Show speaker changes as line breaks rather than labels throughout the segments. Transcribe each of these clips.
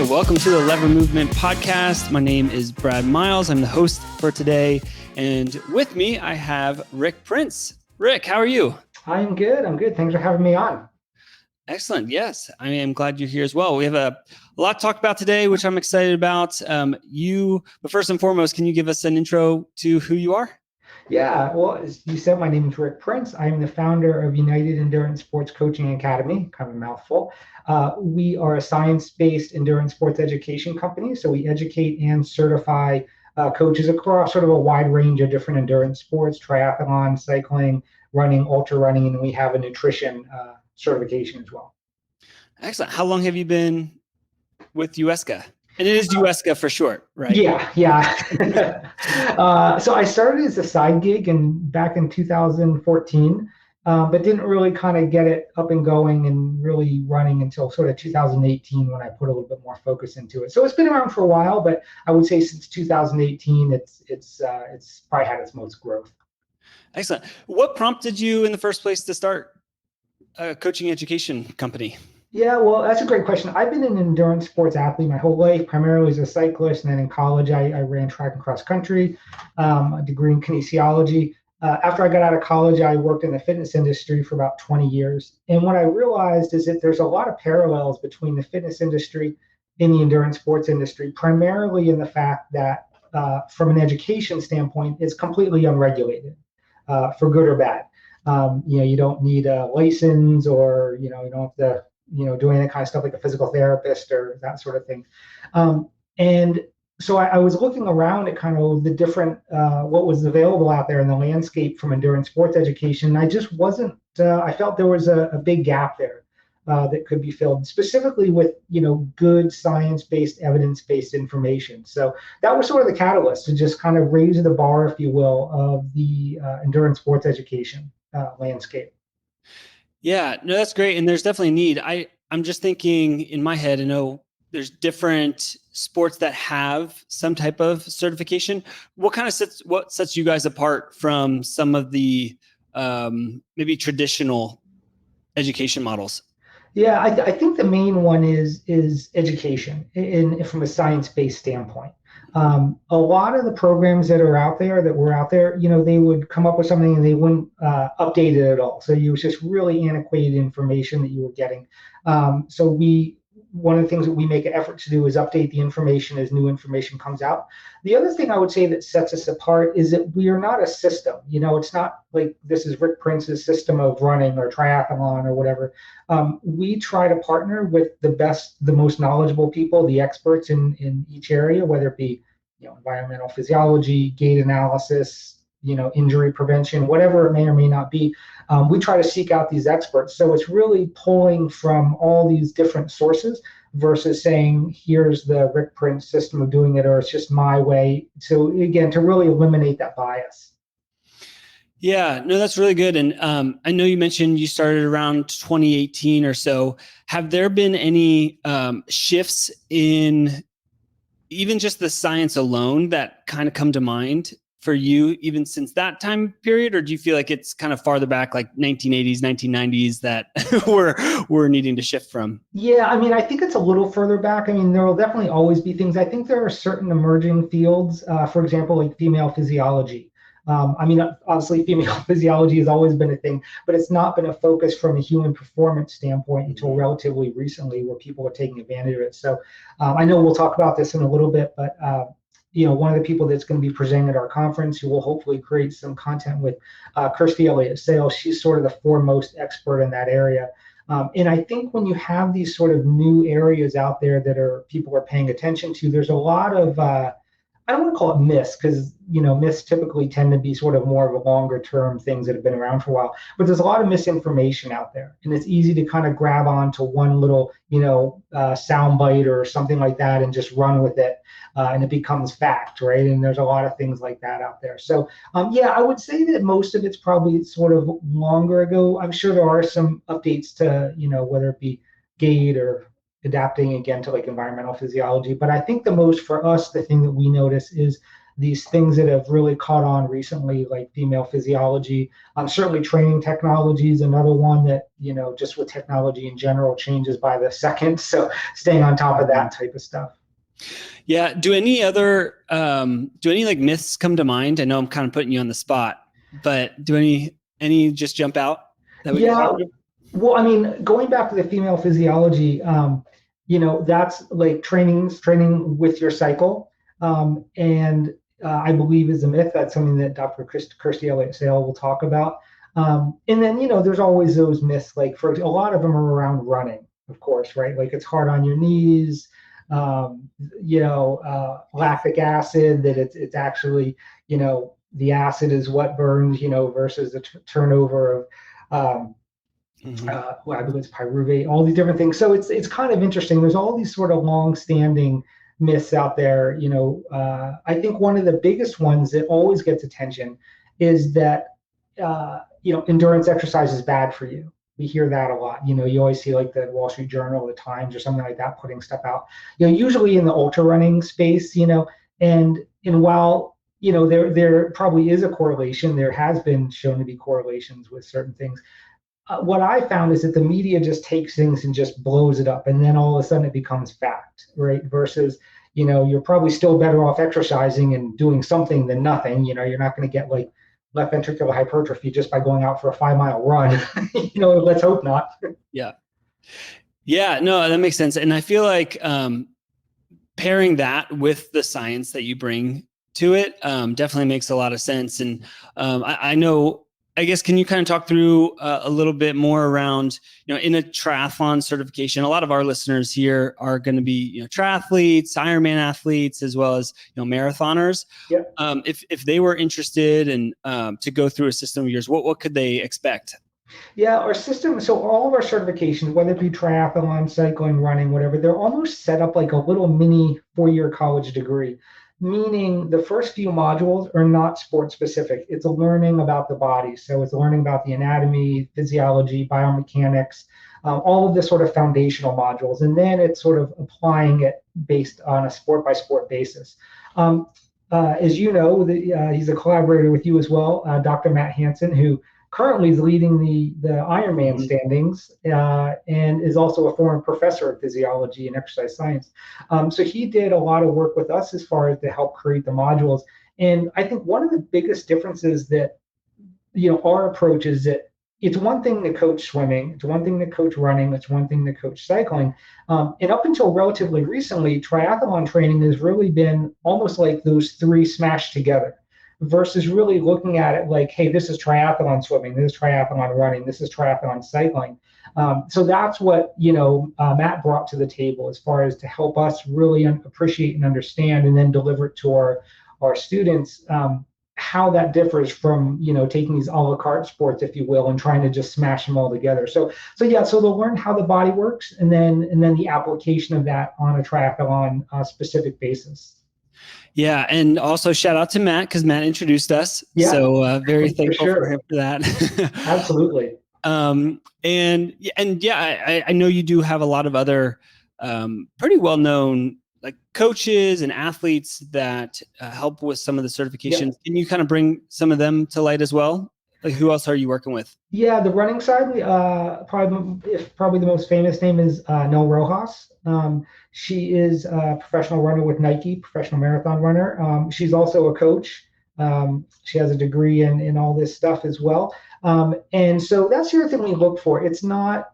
welcome to the Lever Movement Podcast. My name is Brad Miles. I'm the host for today. And with me, I have Rick Prince. Rick, how are you?
I'm good. Thanks for having me on.
Excellent. Yes, I am glad you're here as well. We have a lot to talk about today, which I'm excited about. But first and foremost, can you give us an intro to who you are?
Yeah, well, as you said, my name is Rick Prince. I am the founder of United Endurance Sports Coaching Academy, kind of a mouthful. We are a science-based endurance sports education company. So we educate and certify coaches across sort of a wide range of different endurance sports, triathlon, cycling, running, ultra running, and we have a nutrition certification as well.
Excellent. How long have you been with UESCA? And it is UESCA for short, right?
Yeah. So I started as a side gig back in 2014, but didn't really kind of get it up and going and really running until sort of 2018 when I put a little bit more focus into it. So it's been around for a while, but I would say since 2018, it's probably had its most growth.
Excellent. What prompted you in the first place to start a coaching education company?
Yeah, well, that's a great question. I've been an endurance sports athlete my whole life, primarily as a cyclist. And then in college, I ran track and cross country, a degree in kinesiology. After I got out of college, I worked in the fitness industry for about 20 years. And what I realized is that there's a lot of parallels between the fitness industry and the endurance sports industry, primarily in the fact that from an education standpoint, it's completely unregulated, for good or bad. You don't need a license or, you don't have to doing that kind of stuff like a physical therapist or that sort of thing. And so I was looking around at kind of the different, what was available out there in the landscape from endurance sports education. I just wasn't, I felt there was a big gap there that could be filled specifically with, good science-based, evidence-based information. So that was sort of the catalyst to just kind of raise the bar, if you will, of the endurance sports education landscape.
Yeah, no, that's great. And there's definitely a need. I'm just thinking in my head, I know there's different sports that have some type of certification. What sets you guys apart from some of the maybe traditional education models?
Yeah, I think the main one is education from a science-based standpoint. A lot of the programs that were out there, they would come up with something and they wouldn't update it at all. So it was just really antiquated information that you were getting. So one of the things that we make an effort to do is update the information as new information comes out. The other thing I would say that sets us apart is that we are not a system. It's not like this is Rick Prince's system of running or triathlon or whatever. We try to partner with the most knowledgeable people, the experts in each area, whether it be environmental physiology, gait analysis, injury prevention, whatever it may or may not be. We try to seek out these experts. So it's really pulling from all these different sources versus saying, here's the Rick Prince system of doing it, or it's just my way. So again, to really eliminate that bias.
Yeah, no, that's really good. And I know you mentioned you started around 2018 or so. Have there been any shifts in even just the science alone that kind of come to mind for you, even since that time period? Or do you feel like it's kind of farther back, like 1980s, 1990s that we're needing to shift from?
Yeah, I think it's a little further back. There will definitely always be things. I think there are certain emerging fields, for example, like female physiology. Obviously, female physiology has always been a thing, but it's not been a focus from a human performance standpoint until relatively recently, where people are taking advantage of it. So I know we'll talk about this in a little bit, but one of the people that's going to be presenting at our conference, who will hopefully create some content with, Kirstie Elliott-Sales, she's sort of the foremost expert in that area. And I think when you have these sort of new areas out there that people are paying attention to, there's a lot of I don't want to call it myths, because myths typically tend to be sort of more of a longer term things that have been around for a while. But there's a lot of misinformation out there, and it's easy to kind of grab onto one little sound bite or something like that and just run with it, and it becomes fact, right? And there's a lot of things like that out there. So yeah, I would say that most of it's probably sort of longer ago. I'm sure there are some updates to whether it be gait or adapting again to like environmental physiology. But I think the most for us, the thing that we notice is these things that have really caught on recently, like female physiology. Certainly training technology is another one that, just with technology in general changes by the second. So staying on top of that type of stuff.
Yeah. Do any like myths come to mind? I know I'm kind of putting you on the spot, but do any just jump out that we can
Yeah.
talk about?
Well, I mean, going back to the female physiology, that's like training with your cycle. And I believe is a myth. That's something that Dr. Kirstie Elliott Sale will talk about. And then, there's always those myths, like for a lot of them are around running, of course, right? Like it's hard on your knees, lactic acid, that it's actually, the acid is what burns, versus the turnover of, I believe it's pyruvate, all these different things. So it's kind of interesting. There's all these sort of long-standing myths out there. I think one of the biggest ones that always gets attention is that endurance exercise is bad for you. We hear that a lot. You always see like the Wall Street Journal, the Times, or something like that putting stuff out. Usually in the ultra running space. And while there probably is a correlation, there has been shown to be correlations with certain things. What I found is that the media just takes things and just blows it up, and then all of a sudden it becomes fact, right? Versus, you're probably still better off exercising and doing something than nothing. You're not going to get like left ventricular hypertrophy just by going out for a 5-mile run. Let's hope not.
Yeah. Yeah, no, that makes sense. And I feel like pairing that with the science that you bring to it definitely makes a lot of sense. And I know, I guess, can you kind of talk through a little bit more around, in a triathlon certification, a lot of our listeners here are going to be, triathletes, Ironman athletes, as well as, marathoners.
Yeah.
If they were interested in to go through a system of yours, what could they expect?
Yeah, our system, so all of our certifications, whether it be triathlon, cycling, running, whatever, they're almost set up like a little mini 4-year college degree, meaning the first few modules are not sport specific. It's a learning about the body. So it's learning about the anatomy, physiology, biomechanics, all of the sort of foundational modules. And then it's sort of applying it based on a sport by sport basis. As you know, he's a collaborator with you as well, Dr. Matt Hansen, who currently is leading the Ironman standings and is also a former professor of physiology and exercise science. So he did a lot of work with us as far as to help create the modules. And I think one of the biggest differences that, our approach is that it's one thing to coach swimming, it's one thing to coach running, it's one thing to coach cycling. And up until relatively recently, triathlon training has really been almost like those three smashed together, versus really looking at it like, hey, this is triathlon swimming, this is triathlon running, this is triathlon cycling. So that's what, Matt brought to the table as far as to help us really appreciate and understand, and then deliver it to our students, how that differs from, taking these a la carte sports, if you will, and trying to just smash them all together. So they'll learn how the body works, and then the application of that on a triathlon specific basis.
Yeah, and also shout out to Matt, because Matt introduced us.
Yeah,
so very thankful for him for that.
Absolutely.
And yeah, I know you do have a lot of other pretty well known like coaches and athletes that help with some of the certifications. Yeah. Can you kind of bring some of them to light as well? Like, who else are you working with?
Yeah, the running side, probably the most famous name is Nell Rojas. She is a professional runner with Nike, professional marathon runner. She's also a coach. She has a degree in all this stuff as well. And so that's the other thing we look for. It's not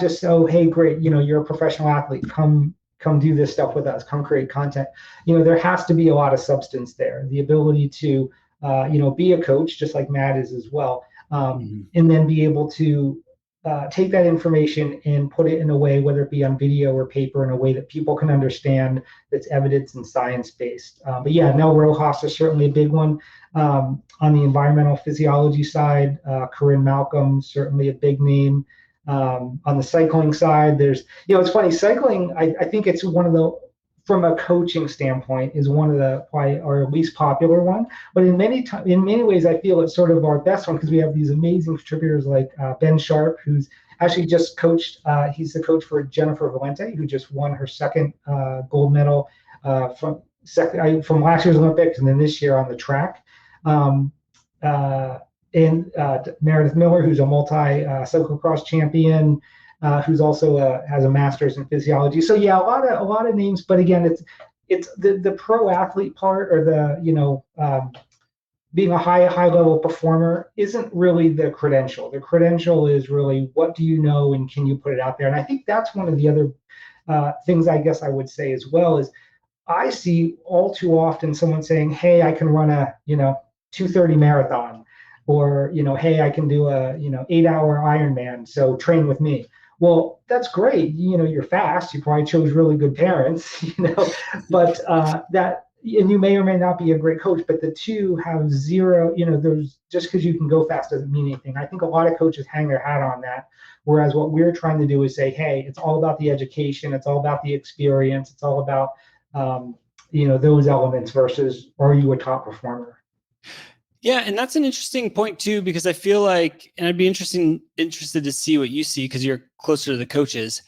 just, oh, hey, great, you're a professional athlete, come do this stuff with us, come create content. There has to be a lot of substance there. The ability to be a coach, just like Matt is as well, and then be able to take that information and put it in a way, whether it be on video or paper, in a way that people can understand, that's evidence and science-based. But yeah, Nell Rojas is certainly a big one. On the environmental physiology side, Corinne Malcolm, certainly a big name. On the cycling side, there's, it's funny, cycling, I think it's one of the, from a coaching standpoint, is one of the probably our least popular one, but in many ways I feel it's sort of our best one, because we have these amazing contributors like Ben Sharp, who's actually just coached. He's the coach for Jennifer Valente, who just won her second gold medal from from last year's Olympics and then this year on the track. Um, uh, and Meredith Miller, who's a cyclocross champion, who's also has a master's in physiology. So yeah, a lot of names. But again, it's the pro athlete part, or the being a high level performer isn't really the credential. The credential is really, what do you know and can you put it out there? And I think that's one of the other things I guess I would say as well is, I see all too often someone saying, "Hey, I can run a 2:30 marathon," or "Hey, I can do a 8-hour Ironman, so train with me." Well, that's great. You're fast. You probably chose really good parents, but and you may or may not be a great coach, but the two have zero. There's just because you can go fast doesn't mean anything. I think a lot of coaches hang their hat on that. Whereas what we're trying to do is say, hey, it's all about the education. It's all about the experience. It's all about those elements versus, are you a top performer?
Yeah, and that's an interesting point too, because I feel like, and I'd be interested to see what you see because you're closer to the coaches.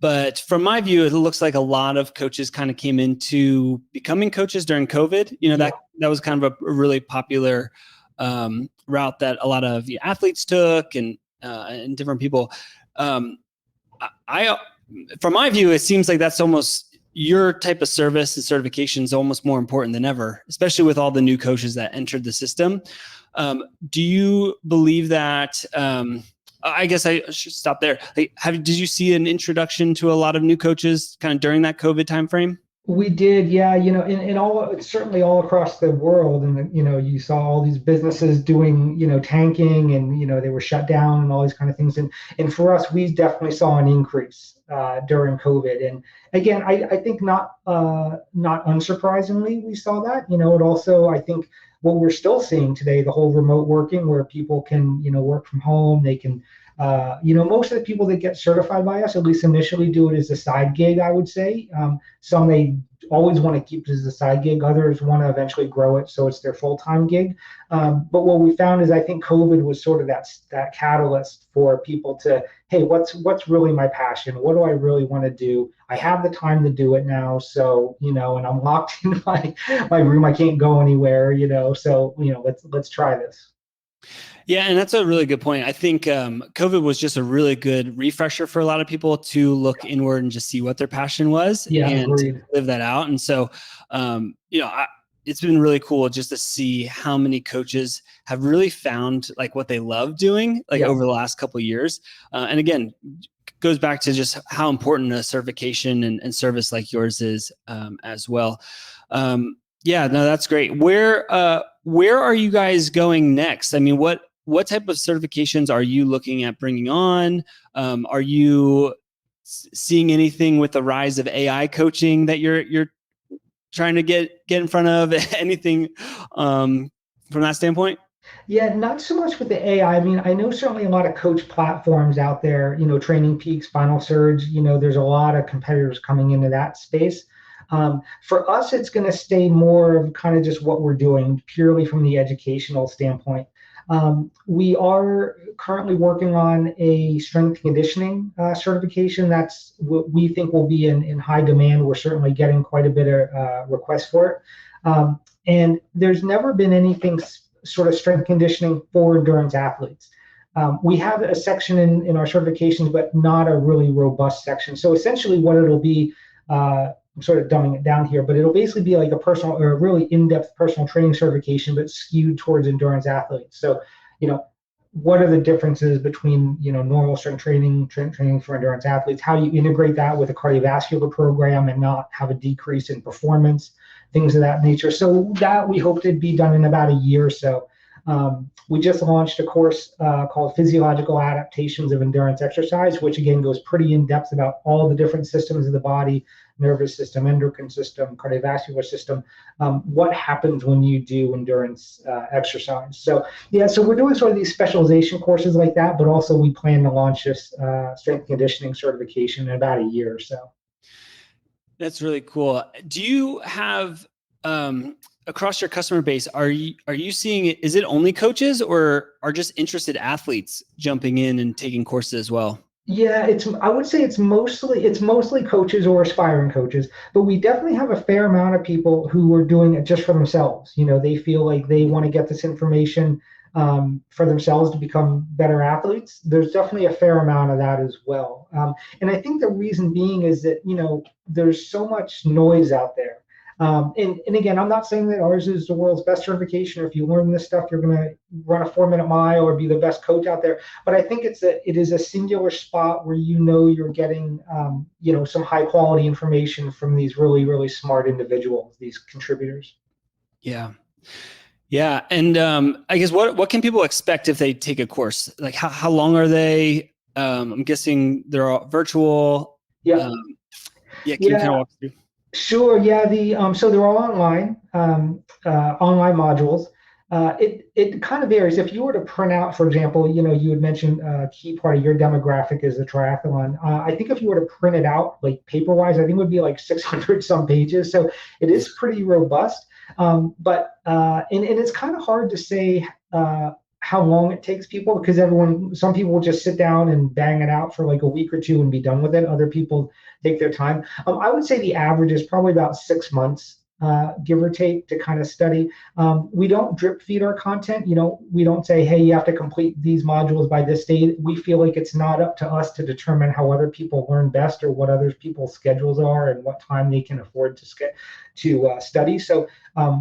But from my view, it looks like a lot of coaches kind of came into becoming coaches during COVID. That was kind of a really popular route that a lot of athletes took, and different people. I from my view, it seems like that's almost your type of service and certification is almost more important than ever, especially with all the new coaches that entered the system. Do you believe that? I guess I should stop there. Did you see an introduction to a lot of new coaches kind of during that COVID timeframe?
We did, yeah. In all, certainly all across the world, and you saw all these businesses doing, tanking, and they were shut down and all these kind of things. And for us, we definitely saw an increase during COVID. And again, I think not unsurprisingly, we saw that. It also, I think, what we're still seeing today, the whole remote working, where people can work from home, they can. Most of the people that get certified by us, at least initially, do it as a side gig, I would say. Some they always want to keep it as a side gig. Others want to eventually grow it so it's their full-time gig. But what we found is, I think COVID was sort of that catalyst for people to, hey, what's really my passion? What do I really want to do? I have the time to do it now. So, and I'm locked in my room. I can't go anywhere, so, let's try this.
Yeah, and that's a really good point. I think COVID was just a really good refresher for a lot of people to look inward and just see what their passion was, and
agreed.
live that out. And so, it's been really cool just to see how many coaches have really found like what they love doing, over the last couple of years. And again, goes back to just how important a certification and service like yours is as well. Yeah, no, that's great. Where are you guys going next? I mean, what type of certifications are you looking at bringing on? Are you seeing anything with the rise of AI coaching that you're trying to get in front of? Anything from that standpoint?
Yeah, not so much with the AI. I mean, I know certainly a lot of coach platforms out there, Training Peaks, Final Surge, there's a lot of competitors coming into that space. For us, it's going to stay more of kind of just what we're doing purely from the educational standpoint. We are currently working on a strength conditioning certification. That's what we think will be in high demand. We're certainly getting quite a bit of requests for it. And there's never been anything sort of strength conditioning for endurance athletes. We have a section in our certifications, but not a really robust section. So essentially what it'll be, I'm sort of dumbing it down here, but it'll basically be like a personal or a really in-depth personal training certification, but skewed towards endurance athletes. So, what are the differences between, normal strength training for endurance athletes? How do you integrate that with a cardiovascular program and not have a decrease in performance, things of that nature. So that we hope to be done in about a year or so. We just launched a course called Physiological Adaptations of Endurance Exercise, which again goes pretty in depth about all the different systems of the body, nervous system, endocrine system, cardiovascular system, what happens when you do endurance exercise. So yeah, so we're doing sort of these specialization courses like that, but also we plan to launch this strength conditioning certification in about a year or so.
That's really cool. Do you have across your customer base, are you seeing it? Is it only coaches or are just interested athletes jumping in and taking courses as well?
Yeah, I would say it's mostly coaches or aspiring coaches, but we definitely have a fair amount of people who are doing it just for themselves. They feel like they want to get this information for themselves to become better athletes. There's definitely a fair amount of that as well. And I think the reason being is that, there's so much noise out there. And again, I'm not saying that ours is the world's best certification. Or if you learn this stuff, you're going to run a 4 minute mile or be the best coach out there, but I think it is a singular spot where you're getting some high quality information from these really really smart individuals, these contributors.
Yeah. Yeah. And I guess what can people expect if they take a course? Like how long are they? I'm guessing they're all virtual.
Yeah,
Um, yeah. Can you kind of
yeah,
walk through?
sure. Yeah, the so they're all online modules. It kind of varies. If you were to print out, for example, you had mentioned a key part of your demographic is the triathlon. I think if you were to print it out like paper wise, I think it would be like 600 some pages. So it is pretty robust. But it's kind of hard to say how long it takes people, because some people will just sit down and bang it out for like a week or two and be done with it. Other people take their time. I would say the average is probably about 6 months, give or take, to kind of study. We don't drip feed our content. We don't say, hey, you have to complete these modules by this date. We feel like it's not up to us to determine how other people learn best or what other people's schedules are and what time they can afford to study. So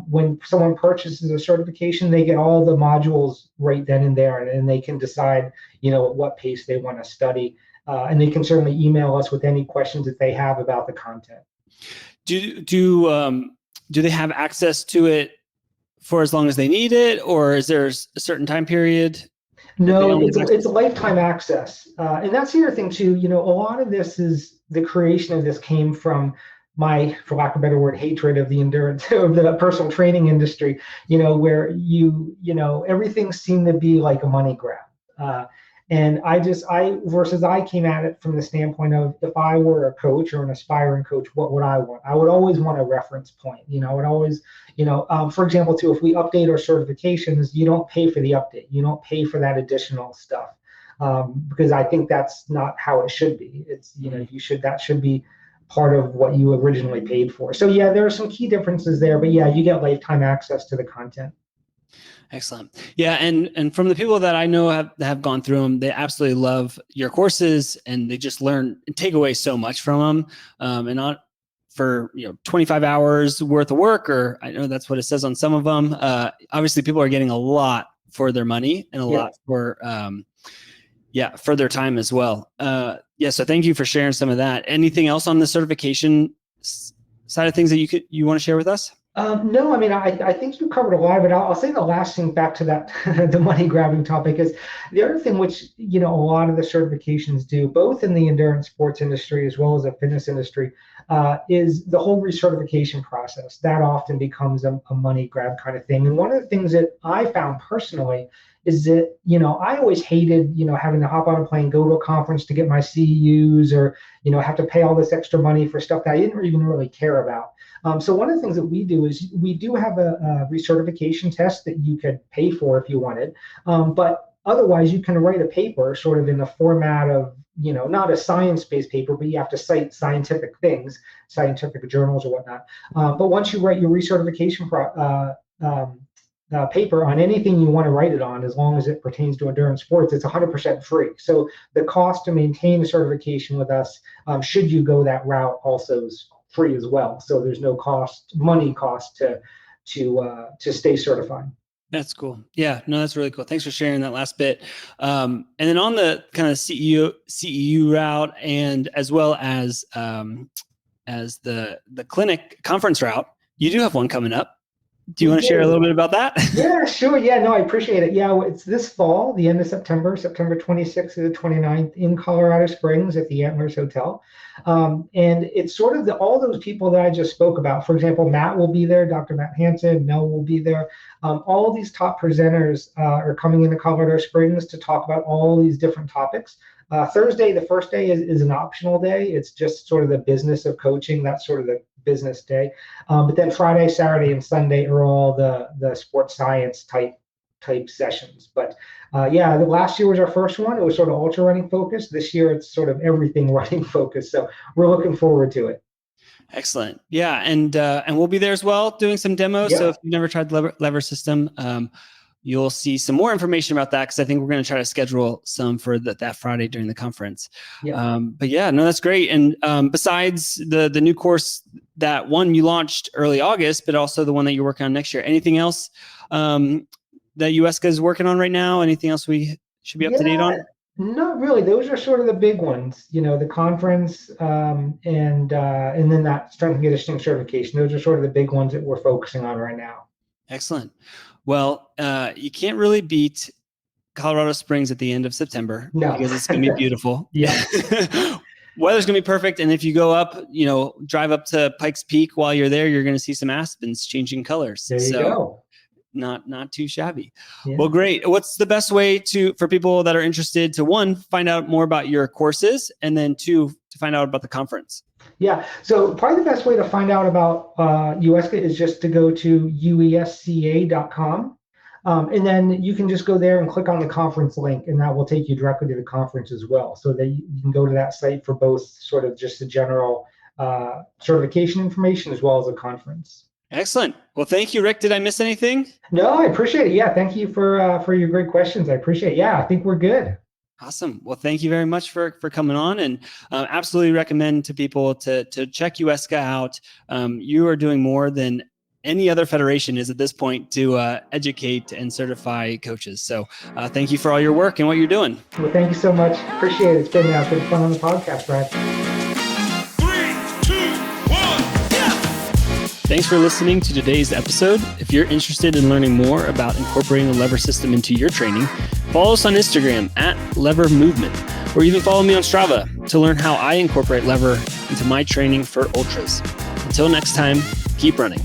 when someone purchases a certification, they get all the modules right then and there, and they can decide, at what pace they want to study. And they can certainly email us with any questions that they have about the content.
Do they have access to it for as long as they need it, or is there a certain time period that they
No,
only
it's
have
it's
access?
a lifetime access, and that's the other thing too. A lot of this is the creation of this came from my, for lack of a better word, hatred of the endurance of the personal training industry. Where everything seemed to be like a money grab. And I came at it from the standpoint of, if I were a coach or an aspiring coach, what would I want? I would always want a reference point. I would always, for example, too, if we update our certifications, you don't pay for the update. You don't pay for that additional stuff, because I think that's not how it should be. It's, that should be part of what you originally paid for. So yeah, there are some key differences there, but yeah, you get lifetime access to the content.
Excellent. Yeah, and from the people that I know have gone through them, they absolutely love your courses, and they just learn and take away so much from them. And not for 25 hours worth of work, or I know that's what it says on some of them. Obviously, people are getting a lot for their money and a
Yeah.
lot for for their time as well. So thank you for sharing some of that. Anything else on the certification side of things that you want to share with us?
No, I mean, I think you covered a lot, but I'll say the last thing back to that, the money grabbing topic, is the other thing which, a lot of the certifications do, both in the endurance sports industry as well as the fitness industry, is the whole recertification process. That often becomes a money grab kind of thing. And one of the things that I found personally is that, I always hated, having to hop on a plane, go to a conference to get my CEUs, or, have to pay all this extra money for stuff that I didn't even really care about. So one of the things that we do is we do have a recertification test that you could pay for if you wanted, but otherwise you can write a paper sort of in the format of, not a science-based paper, but you have to cite scientific things, scientific journals or whatnot. But once you write your recertification paper on anything you want to write it on, as long as it pertains to endurance sports, it's 100% free. So the cost to maintain a certification with us, should you go that route, also is free as well. So there's no money cost to stay certified.
That's cool. Yeah, no, that's really cool. Thanks for sharing that last bit. And then on the kind of CEU route, and as well as the clinic conference route, you do have one coming up. Do you
We
want to share a
do.
little bit about that?
Yeah, sure. Yeah, no, I appreciate it. Yeah, it's this fall, the end of September, September 26th to the 29th, in Colorado Springs at the Antlers Hotel. And it's sort of all those people that I just spoke about. For example, Matt will be there, Dr. Matt Hansen, Mel will be there. All these top presenters are coming into Colorado Springs to talk about all these different topics. Thursday, the first day, is an optional day. It's just sort of the business of coaching. That's sort of the business day. But then Friday, Saturday, and Sunday are all the sports science type type sessions. But yeah, the last year was our first one. It was sort of ultra running focused. This year it's sort of everything running focused. So we're looking forward to it.
Excellent. Yeah, and we'll be there as well doing some demos. So
Yeah.
if you've never tried the lever system, you'll see some more information about that because I think we're going to try to schedule some for that Friday during the conference.
Yeah.
But yeah, no, that's great. And besides the new course, that one you launched early August, but also the one that you're working on next year, anything else that UESCA is working on right now? Anything else we should be up to date on?
Not really. Those are sort of the big ones, the conference, and then that strength and conditioning certification. Those are sort of the big ones that we're focusing on right now.
Excellent. Well, you can't really beat Colorado Springs at the end of September because it's going to be beautiful.
Yeah.
Weather's going to be perfect. And if you go up, drive up to Pikes Peak while you're there, you're going to see some aspens changing colors.
There you go.
Not too shabby.
Yeah.
Well, great. What's the best way for people that are interested to, one, find out more about your courses, and then two, to find out about the conference?
Yeah. So probably the best way to find out about UESCA is just to go to uesca.com. And then you can just go there and click on the conference link, and that will take you directly to the conference as well. So that you can go to that site for both sort of just the general certification information as well as the conference.
Excellent. Well, thank you, Rick. Did I miss anything?
No, I appreciate it. Yeah, thank you for your great questions. I appreciate it. Yeah, I think we're good.
Awesome. Well, thank you very much for coming on, and absolutely recommend to people to check UESCA out. You are doing more than any other federation is at this point to educate and certify coaches. So thank you for all your work and what you're doing.
Well, thank you so much. Appreciate it. It's been fun on the podcast, Brad.
Thanks for listening to today's episode. If you're interested in learning more about incorporating the lever system into your training, follow us on Instagram @LeverMovement, or even follow me on Strava to learn how I incorporate lever into my training for ultras. Until next time, keep running.